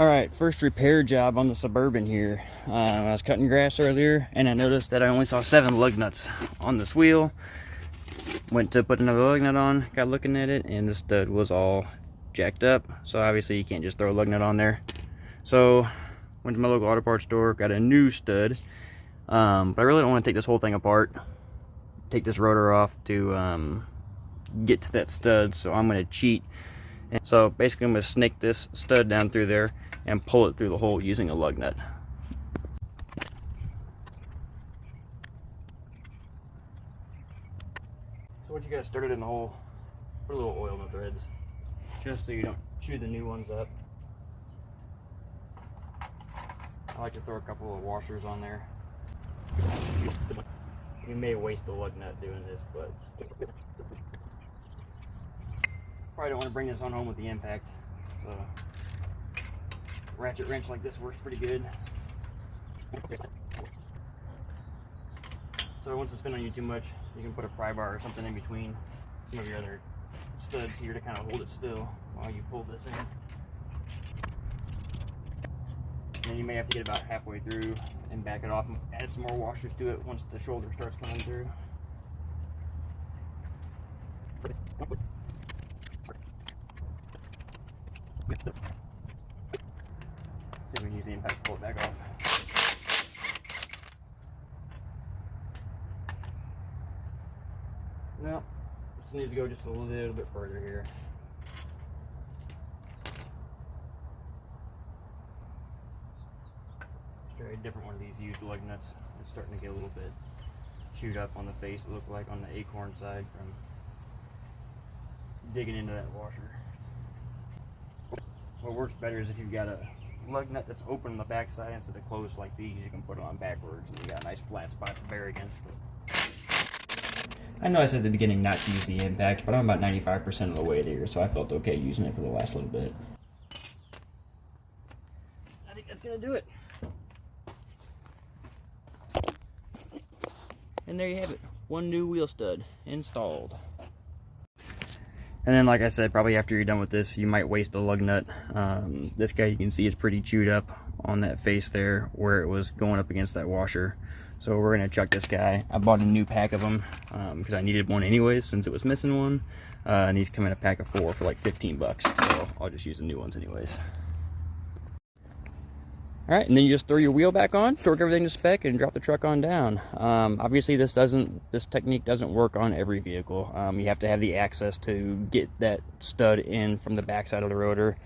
Alright, first repair job on the Suburban here. I was cutting grass earlier and I noticed that I only saw 7 lug nuts on this wheel. Went to put another lug nut on, got looking at it, and the stud was all jacked up. So obviously you can't just throw a lug nut on there. So went to my local auto parts store, got a new stud. But I really don't want to take this whole thing apart. Take this rotor off to get to that stud, so I'm going to cheat. And so basically I'm going to snake this stud down through there and pull it through the hole using a lug nut. So once you got started in the hole, put a little oil in the threads, just so you don't chew the new ones up. I like to throw a couple of washers on there. You may waste the lug nut doing this, but probably don't want to bring this on home with the impact. So ratchet wrench like this works pretty good. So once it's been on you too much, you can put a pry bar or something in between some of your other studs here to kind of hold it still while you pull this in. And then you may have to get about halfway through and back it off and add some more washers to it once the shoulder starts coming through. See if we can use the impact to pull it back off. No, just needs to go just a little bit further here. Let's try a different one of these used lug nuts. It's starting to get a little bit chewed up on the face, it looked like on the acorn side from digging into that washer. What works better is if you've got a lug nut that's open on the back side instead of closed like these, you can put it on backwards and you got a nice flat spot to bear against. I know I said at the beginning not to use the impact, but I'm about 95% of the way there, so I felt okay using it for the last little bit. I think that's gonna do it. And there you have it, one new wheel stud installed. And then, like I said, probably after you're done with this, you might waste a lug nut. This guy, you can see, is pretty chewed up on that face there where it was going up against that washer. So we're gonna chuck this guy. I bought a new pack of them because I needed one anyways since it was missing one. And these come in a pack of 4 for like 15 bucks. So I'll just use the new ones anyways. All right, and then you just throw your wheel back on, torque everything to spec, and drop the truck on down. Obviously, this technique doesn't work on every vehicle. You have to have the access to get that stud in from the backside of the rotor.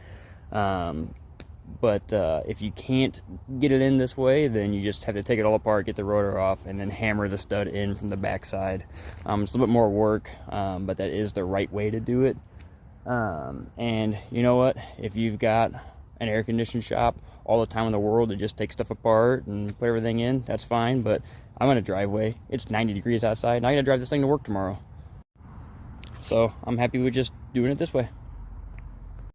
But if you can't get it in this way, then you just have to take it all apart, get the rotor off, and then hammer the stud in from the backside. It's a little bit more work, but that is the right way to do it. And you know what? If you've got an air-conditioned shop all the time in the world to just take stuff apart and put everything in, that's fine, but I'm in a driveway. It's 90 degrees outside, and I gotta drive this thing to work tomorrow. So I'm happy with just doing it this way.